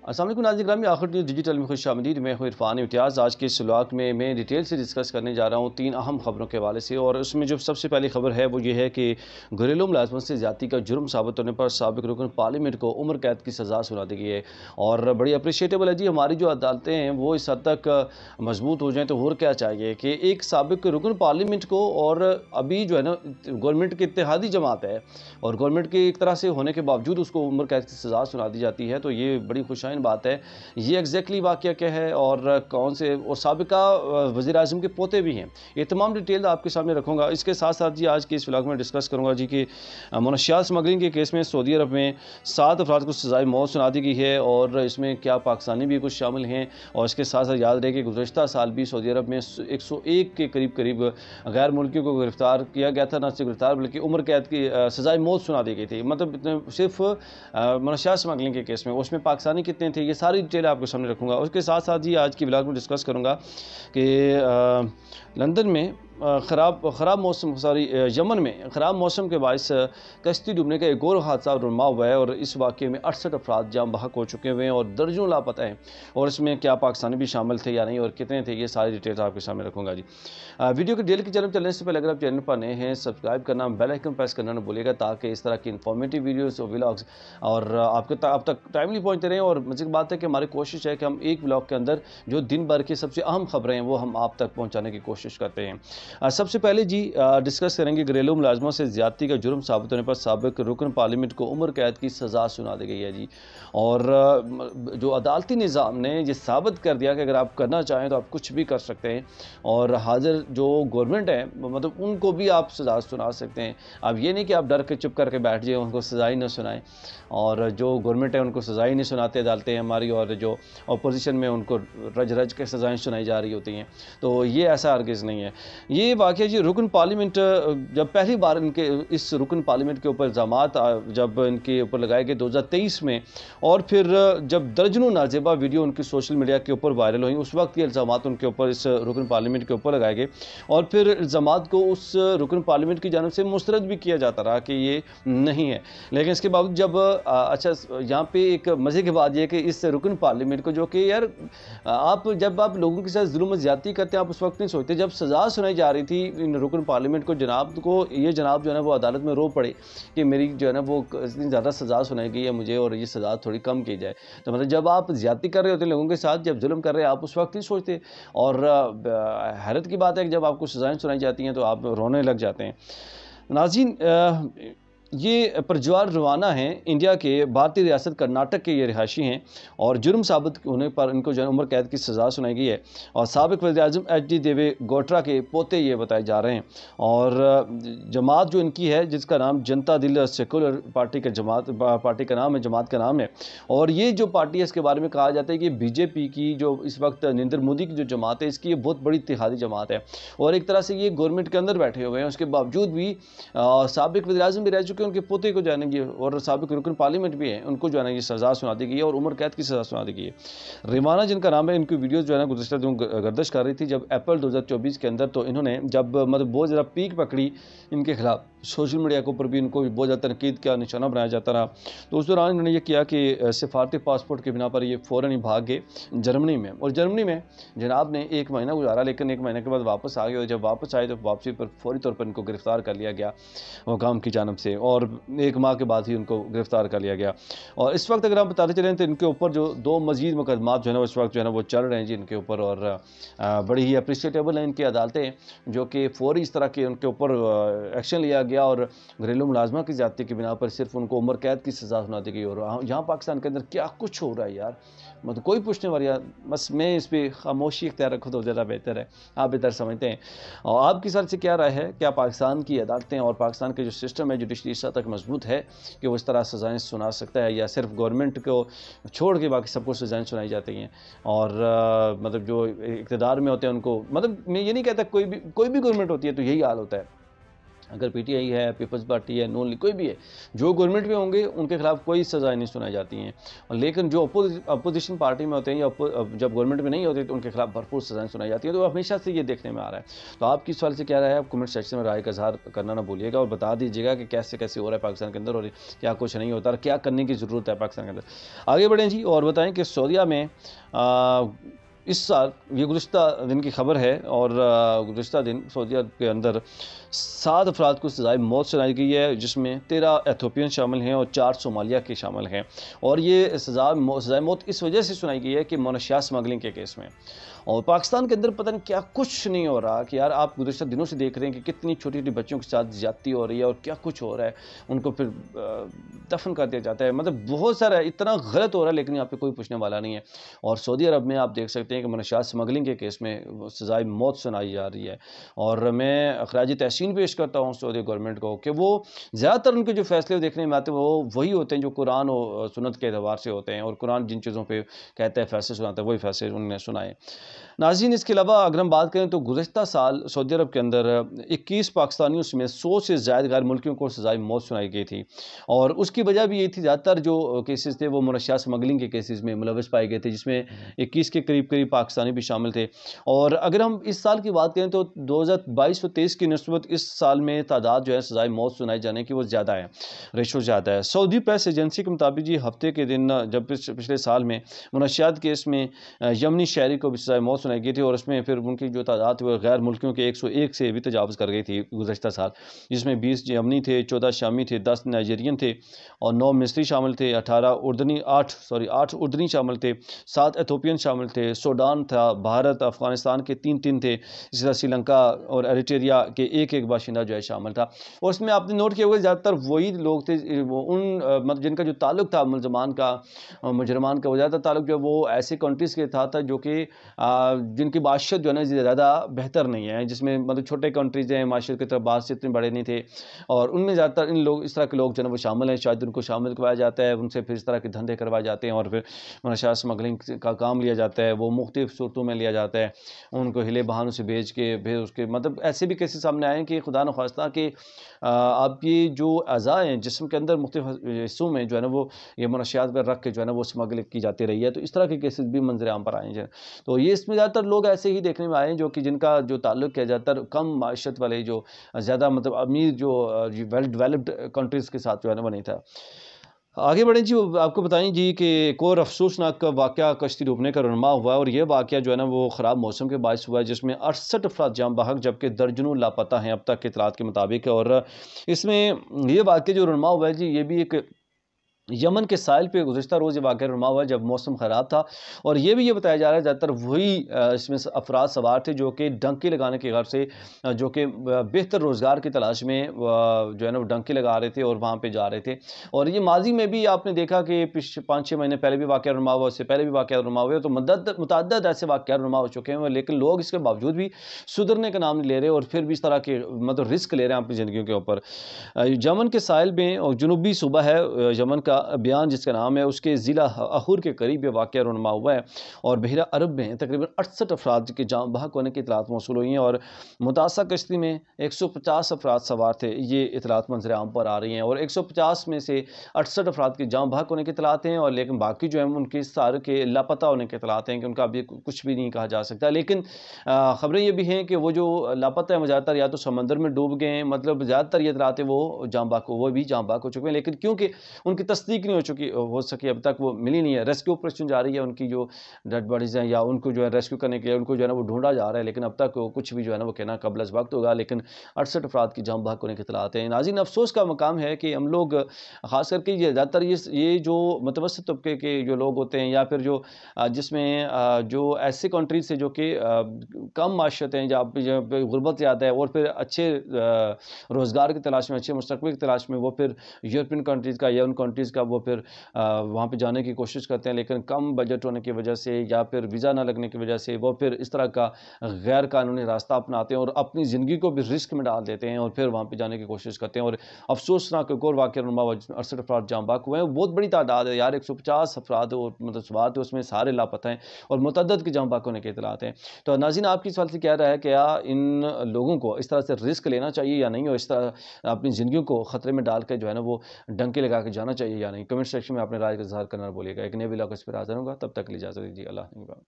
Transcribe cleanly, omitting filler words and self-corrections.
السلام علیکم ناظرین گرامی، آخر نیوز ڈیجیٹل میں خوش آمدید۔ میں ہوں عرفان امتیاز۔ آج کے اس ولاگ میں ڈیٹیل سے ڈسکس کرنے جا رہا ہوں 3 اہم خبروں کے حوالے سے، اور اس میں جو سب سے پہلی خبر ہے وہ یہ ہے کہ گھریلو ملازمت سے زیادتی کا جرم ثابت ہونے پر سابق رکن پارلیمنٹ کو عمر قید کی سزا سنا دی گئی ہے، اور بڑی اپریشیٹیبل ہے جی۔ ہماری جو عدالتیں ہیں وہ اس حد تک مضبوط ہو جائیں تو اور کیا چاہیے کہ ایک سابق رکن پارلیمنٹ کو، اور ابھی جو ہے نا گورنمنٹ کی اتحادی جماعت ہے اور گورنمنٹ کی ایک طرح سے ہونے کے باوجود اس کو عمر قید کی سزا سنا دی جاتی ہے، تو یہ بڑی خوشائن بات ہے۔ یہ ایگزیکٹلی واقعہ کیا ہے اور کون سے، اور سابقہ وزیر اعظم کے پوتے بھی ہیں، یہ تمام ڈیٹیل آپ کے سامنے رکھوں گا۔ اس کے ساتھ ساتھ جی آج کے اس ولاگ میں ڈسکس کروں گا جی کہ منشیات اسمگلنگ کے کیس میں سعودی عرب میں 7 افراد کو سزائے موت سنا دی گئی ہے، اور اس میں کیا پاکستانی بھی کچھ شامل ہیں، اور اس کے ساتھ ساتھ یاد رہے کہ گزشتہ سال بھی سعودی عرب میں 101 کے قریب غیر ملکیوں کو گرفتار کیا گیا تھا، نہ صرف گرفتار بلکہ عمر قید کی سزائے موت سنا دی گئی تھی، مطلب صرف منشیات اسمگلنگ کے کیس میں۔ اس میں پاکستانی کتنے تھے، یہ ساری ڈیٹیل آپ کو سامنے رکھوں گا۔ اس کے ساتھ ساتھ جی آج کی ولاگ میں ڈسکس کروں گا کہ لندن میں یمن میں خراب موسم کے باعث کشتی ڈوبنے کا ایک اور حادثہ رونما ہوا ہے، اور اس واقعے میں 68 افراد جاں بحق ہو چکے ہوئے ہیں اور درجنوں لاپتہ ہیں، اور اس میں کیا پاکستانی بھی شامل تھے یا نہیں اور کتنے تھے، یہ ساری ڈیٹیلز آپ کے سامنے رکھوں گا جی۔ ویڈیو کی ڈیل کی جانب چلنے سے پہلے اگر آپ چینل پر نئے ہیں سبسکرائب کرنا، بیل آئیکن پریس کرنا نہ بھولیے گا، تاکہ اس طرح کی انفارمیٹیو ویڈیوز اور ولاگز اور آپ تک ٹائملی پہنچتے رہیں۔ اور مزید بات ہے کہ ہماری کوشش ہے کہ ہم ایک ولاگ کے اندر جو دن بھر کی سب سے اہم خبریں ہیں وہ ہم آپ تک پہنچانے کی کوشش کرتے ہیں۔ سب سے پہلے جی ڈسکس کریں گے گھریلو ملازموں سے زیادتی کا جرم ثابت ہونے پر سابق رکن پارلیمنٹ کو عمر قید کی سزا سنا دی گئی ہے جی، اور جو عدالتی نظام نے یہ ثابت کر دیا کہ اگر آپ کرنا چاہیں تو آپ کچھ بھی کر سکتے ہیں، اور حاضر جو گورنمنٹ ہے مطلب ان کو بھی آپ سزا سنا سکتے ہیں۔ اب یہ نہیں کہ آپ ڈر کے چپ کر کے بیٹھ جائیں، ان کو سزا ہی نہ سنائیں، اور جو گورنمنٹ ہے ان کو سزا ہی نہیں سناتے عدالتیں ہماری، اور جو اپوزیشن میں ان کو رج کے سزائیں سنائی جا رہی ہوتی ہیں، تو یہ ایسا ہرگز نہیں ہے۔ یہ واقعہ جی رکن پارلیمنٹ جب پہلی بار ان کے اس رکن پارلیمنٹ کے اوپر الزامات جب ان کے اوپر لگائے گئے 2023 میں، اور پھر جب درجنوں نازیبہ ویڈیو ان کی سوشل میڈیا کے اوپر وائرل ہوئیں، اس وقت یہ الزامات ان کے اوپر اس رکن پارلیمنٹ کے اوپر لگائے گئے، اور پھر الزامات کو اس رکن پارلیمنٹ کی جانب سے مسترد بھی کیا جاتا رہا کہ یہ نہیں ہے، لیکن اس کے باوجود جب اچھا یہاں پہ ایک مزے کی بات یہ ہے کہ اس رکن پارلیمنٹ کو، جو کہ یار جب آپ لوگوں کے ساتھ ظلم و زیادتی کرتے ہیں آپ اس وقت نہیں سوچتے، جب سزا سنائی جا رہی تھی ان رکن پارلیمنٹ کو، یہ جناب جو ہے نا وہ عدالت میں رو پڑے کہ میری جو ہے نا وہ اتنی زیادہ سزا سنائی گئی ہے مجھے، اور یہ سزا تھوڑی کم کی جائے۔ تو مطلب جب آپ زیادتی کر رہے ہوتے ہیں لوگوں کے ساتھ، جب ظلم کر رہے ہیں آپ اس وقت نہیں سوچتے، اور حیرت کی بات ہے کہ جب آپ کو سزائیں سنائی جاتی ہیں تو آپ رونے لگ جاتے ہیں۔ ناظرین یہ پرجوار روانہ ہیں انڈیا کے بھارتی ریاست کرناٹک کے، یہ رہائشی ہیں، اور جرم ثابت ہونے پر ان کو جو ہے عمر قید کی سزا سنائی گئی ہے، اور سابق وزیر اعظم ایچ ڈی دیوے گوٹرا کے پوتے یہ بتائے جا رہے ہیں، اور جماعت جو ان کی ہے جس کا نام جنتا دل سیکولر پارٹی کا نام ہے، جماعت کا نام ہے، اور یہ جو پارٹی ہے اس کے بارے میں کہا جاتا ہے کہ بی جے پی کی جو اس وقت نریندر مودی کی جو جماعت ہے اس کی یہ بہت بڑی اتحادی جماعت ہے، اور ایک طرح سے یہ گورنمنٹ کے اندر بیٹھے ہوئے ہیں، اس کے باوجود بھی سابق وزیر اعظم بھی رہ چکے ان کے پوتے کو جو ہے نا یہ، اور سابق رکن پارلیمنٹ بھی ہیں، ان کو جو ہے نا یہ سزا سنا دی گئی ہے اور عمر قید کی سزا سنا دی گئی ہے۔ روانہ جن کا نام ہے، ان کی ویڈیوز جو ہے نا گزشتہ دنوں گردش کر رہی تھی جب اپریل 2024 کے اندر، تو انہوں نے جب مطلب بہت زیادہ پیک پکڑی ان کے خلاف، سوشل میڈیا کے اوپر بھی ان کو بہت زیادہ تنقید کا نشانہ بنایا جاتا رہا، تو اس دوران انہوں نے یہ کیا کہ سفارتی پاسپورٹ کی بنا پر یہ فوراً ہی بھاگ گئے جرمنی میں، اور جرمنی میں جناب نے 1 مہینہ گزارا، لیکن 1 مہینے کے بعد واپس آ گئے، اور جب واپس آئے تو واپسی پر فوری طور پر ان کو گرفتار کر لیا گیا حکام کی جانب سے، اور 1 ماہ کے بعد ہی ان کو گرفتار کر لیا گیا۔ اور اس وقت اگر آپ بتاتے چلیں تو ان کے اوپر جو 2 مزید مقدمات جو ہے نا اس وقت جو ہے نا وہ چل رہے ہیں جی ان کے اوپر، اور بڑی ہی اپریشیٹیبل ہیں ان کی عدالتیں جو کہ فوری اس طرح کے ان کے اوپر ایکشن لیا گیا، اور گھریلو ملازمہ کی زیادتی کی بنا پر صرف ان کو عمر قید کی سزا سنا دی گئی، اور یہاں پاکستان کے اندر کیا کچھ ہو رہا ہے یار، مطلب کوئی پوچھنے والا، بس میں اس پہ خاموشی اختیار رکھوں تو زیادہ بہتر ہے، آپ بہتر سمجھتے ہیں۔ اور آپ کی سر سے کیا رائے ہے، کیا پاکستان کی عدالتیں اور پاکستان کے جو سسٹم ہے جوڈیشری اس حد تک مضبوط ہے کہ وہ اس طرح سزائیں سنا سکتا ہے، یا صرف گورنمنٹ کو چھوڑ کے باقی سب کو سزائیں سنائی جاتی ہیں، اور مطلب جو اقتدار میں ہوتے ہیں ان کو، مطلب میں یہ نہیں کہتا کوئی بھی گورنمنٹ ہوتی ہے تو یہی حال ہوتا ہے، اگر پی ٹی آئی ہے، پیپلز پارٹی ہے، نون لیگ کوئی بھی ہے، جو گورنمنٹ میں ہوں گے ان کے خلاف کوئی سزائیں نہیں سنائی جاتی ہیں، لیکن جو اپوزیشن پارٹی میں ہوتے ہیں یا جب گورنمنٹ میں نہیں ہوتے تو ان کے خلاف بھرپور سزائیں سنائی جاتی ہیں. تو ہمیشہ سے یہ دیکھنے میں آ رہا ہے. تو آپ کی سوال سے کیا رائے ہے؟ آپ کمنٹ سیکشن میں رائے کا اظہار کرنا نہ بھولیے گا اور بتا دیجیے گا کہ کیسے کیسے ہو رہا ہے پاکستان کے اندر اور کیا کچھ نہیں ہوتا اور کیا کرنے کی ضرورت ہے پاکستان کے اندر. آگے بڑھیں جی اور بتائیں کہ سعودیہ میں اس سال، یہ گزشتہ دن کی خبر ہے، اور گزشتہ دن سعودیہ کے اندر 7 افراد کو سزائے موت سنائی گئی ہے، جس میں 13 ایتھوپین شامل ہیں اور 4 صومالیہ کے شامل ہیں. اور یہ سزائے موت اس وجہ سے سنائی گئی ہے کہ منشیات اسمگلنگ کے کیس میں. اور پاکستان کے اندر پتہ نہیں کیا کچھ نہیں ہو رہا کہ یار آپ گزشتہ دنوں سے دیکھ رہے ہیں کہ کتنی چھوٹی چھوٹی بچوں کے ساتھ زیادتی ہو رہی ہے اور کیا کچھ ہو رہا ہے. ان کو پھر دفن کر دیا جاتا ہے، مطلب بہت سارا اتنا غلط ہو رہا ہے، لیکن یہاں پہ کوئی پوچھنے والا نہیں ہے. اور سعودی عرب میں آپ دیکھ سکتے ہیں کہ منشیات اسمگلنگ کے کیس میں سزائے موت سنائی جا رہی ہے. اور میں خراج تحسین پیش کرتا ہوں سعودی گورنمنٹ کو کہ وہ زیادہ تر ان کے جو فیصلے دیکھنے میں آتے ہیں وہ وہی ہوتے ہیں جو قرآن و سنت کے اعتبار سے ہوتے ہیں، اور قرآن جن چیزوں پہ کہتا ہے فیصلے سناتا ہے وہی فیصلے انہوں نے سنائے. ناظرین، اس کے علاوہ اگر ہم بات کریں تو گزشتہ سال سعودی عرب کے اندر 21 پاکستانیوں سمیت 100 سے زائد غیر ملکیوں کو سزائے موت سنائی گئی تھی. اور اس کی وجہ بھی یہ تھی، زیادہ تر جو کیسز تھے وہ منشیات اسمگلنگ کے کیسز میں ملوث پائے گئے تھے، جس میں 21 کے قریب پاکستانی بھی شامل تھے. اور اگر ہم اس سال کی بات کریں تو 2022 و 23 کی نسبت اس سال میں تعداد جو ہے سزائے موت سنائے جانے کی وہ زیادہ ہے، ریشو زیادہ ہے. سعودی پریس ایجنسی کے مطابق جی ہفتے کے دن جب پچھلے سال میں منشیات کیس میں یمنی شہری کو بھی سزائے موت سنائی گئی تھی، اور اس میں پھر ان کی جو تعداد تھی وہ غیر ملکیوں کے 101 سے بھی تجاوز کر گئی تھی گزشتہ سال، جس میں 20 یمنی تھے، 14 شامی تھے، 10 نائجیرین تھے اور 9 مصری شامل تھے، 8 اردنی شامل تھے، 7 ایتھوپین شامل تھے، سوڈان تھا، بھارت، افغانستان کے 3 تھے، اسی طرح سری لنکا اور ایریٹریا کے ایک باشندہ جو ہے شامل تھا. اور اس میں آپ نے نوٹ کیا ہوگا زیادہ تر وہی لوگ تھے، ان جن کا جو تعلق تھا ملزمان کا، مجرمان کا، وہ زیادہ تعلق جو ہے وہ ایسے کنٹریز کے تھا جو کہ جن کی معاشرت جو ہے نا زیادہ بہتر نہیں ہے، جس میں مطلب چھوٹے کنٹریز ہیں، معاشرت کے اعتبار سے اتنے بڑے نہیں تھے، اور ان میں زیادہ تر اس طرح کے لوگ جو ہے وہ شامل ہیں. شاید ان کو شامل کروایا جاتا ہے، ان سے پھر اس طرح کے دھندے کروائے جاتے ہیں اور پھر منشیات اسمگلنگ کا کام لیا جاتا ہے، وہ مختلف صورتوں میں لیا جاتا ہے، ان کو ہلے بہانوں سے بھیج کے پھر اس کے مطلب ایسے بھی کیسے سامنے آئے ہیں کہ خدا نخواستہ کہ آپ کی جو اعضاء ہیں جسم کے اندر مختلف حصوں میں جو ہے نا وہ یہ منشیات پر رکھ کے جو ہے نا وہ اسمگل کی جاتی رہی ہے. تو اس طرح کے کیسز بھی منظر عام پر آئے ہیں. تو یہ اس میں زیادہ تر لوگ ایسے ہی دیکھنے میں آئے ہیں جو کہ جن کا جو تعلق ہے زیادہ تر کم معیشت والے، جو زیادہ مطلب امیر، جو ویل ڈیولپڈ کنٹریز کے ساتھ جو ہے نا وہ نہیں تھا. آگے بڑھیں جی، آپ کو بتائیں جی کہ ایک اور افسوسناک واقعہ کشتی ڈوبنے کا رونما ہوا ہے، اور یہ واقعہ جو ہے نا وہ خراب موسم کے باعث ہوا ہے، جس میں 68 افراد جاں بحق جبکہ درجنوں لاپتہ ہیں اب تک کے اطلاعات کے مطابق. اور اس میں یہ واقعہ جو رونما ہوا ہے جی، یہ بھی ایک یمن کے ساحل پہ گزشتہ روز یہ واقعہ رونما ہوا جب موسم خراب تھا. اور یہ بھی یہ بتایا جا رہا ہے زیادہ تر وہی اس میں افراد سوار تھے جو کہ ڈنکی لگانے کے غرض سے، جو کہ بہتر روزگار کی تلاش میں جو ہے نا وہ ڈنکی لگا رہے تھے اور وہاں پہ جا رہے تھے. اور یہ ماضی میں بھی آپ نے دیکھا کہ 5-6 مہینے پہلے بھی واقعہ رونما ہوا، اس سے پہلے بھی واقعہ رونما ہوئے، تو متعدد ایسے واقعات رونما ہو چکے ہیں، لیکن لوگ اس کے باوجود بھی سدھرنے کا نام نہیں لے رہے اور پھر بھی اس طرح کے مطلب رسک لے رہے ہیں اپنی زندگیوں کے اوپر. یمن کے ساحل میں اور جنوبی صوبہ ہے یمن کا بیان جس کا نام ہے، اس کے ضلع احور کے قریب یہ واقعہ رونما ہوا ہے. اور بحیرہ عرب میں تقریباً 68 افراد کے جاں بحق ہونے کی اطلاعات موصول ہوئی ہیں، اور متاثرہ کشتی میں 150 افراد سوار تھے. یہ اطلاعات منظر عام پر آ رہی ہیں، اور 150 میں سے 68 افراد کے جاں بحق ہونے کی اطلاعات ہیں، اور لیکن باقی جو ہیں ان کے سارے کے لاپتہ ہونے کی اطلاعات ہیں کہ ان کا ابھی کچھ بھی نہیں کہا جا سکتا. لیکن خبریں یہ بھی ہیں کہ وہ جو لاپتہ ہیں وہ زیادہ تر یا تو سمندر میں ڈوب گئے ہیں، مطلب زیادہ تر یہ اطلاعات ہیں وہ بھی جاں بحق ہو چکے ہیں، لیکن کیونکہ ان کی تصدیق نہیں ہو سکی اب تک، وہ ملی نہیں ہے. ریسکیو آپریشن جاری ہے، ان کی جو ڈیڈ باڈیز ہیں یا ان کو جو ہے ریسکیو کرنے کے لیے ان کو جو ہے نا وہ ڈھونڈا جا رہا ہے، لیکن اب تک کچھ بھی جو ہے نا وہ کہنا قبل از وقت ہوگا. لیکن 68 افراد کی جاں بحق ہونے کی اطلاعات ہیں. ناظرین، افسوس کا مقام ہے کہ ہم لوگ خاص کر کے یہ زیادہ تر یہ جو متوسط طبقے کے جو لوگ ہوتے ہیں، یا پھر جو جس میں جو ایسے کنٹریز سے جو کہ کم معیشت ہیں یا غربت زیادہ ہے، اور پھر اچھے روزگار کی تلاش میں، اچھے مستقبل کی تلاش میں وہ پھر یورپین کنٹریز کا یا ان کنٹریز کا وہ پھر وہاں پہ جانے کی کوشش کرتے ہیں، لیکن کم بجٹ ہونے کی وجہ سے یا پھر ویزا نہ لگنے کی وجہ سے وہ پھر اس طرح کا غیر قانونی راستہ اپناتے ہیں اور اپنی زندگی کو بھی رسک میں ڈال دیتے ہیں اور پھر وہاں پہ جانے کی کوشش کرتے ہیں۔ اور افسوسناک ایک اور واقعہ رونما ہوا جس میں 68 افراد جاں بحق ہوئے ہیں، بہت بڑی تعداد ہے یار، 150 افراد مطلب سوار تھے اس میں، سارے لاپتہ ہیں اور متعدد کے جاں بحق ہونے کے اطلاعات ہیں۔ تو ناظرین آپ کی سوال سے کیا رہا ہے کہ کیا ان لوگوں کو اس طرح سے رسک لینا چاہیے یا نہیں، اور اس طرح اپنی زندگیوں کو خطرے میں ڈال کے جو ہے نا وہ ڈنکے لگا کے جانا چاہیے یا نہیں؟ کمنٹ سیکشن میں اپنے رائے کا اظہار کرنا نہ بولیے گا۔ ایک نئے ویلاگ اس پر حاضر ہوں گا، تب تک کے لیے اجازت دیجیے، اللہ حافظ۔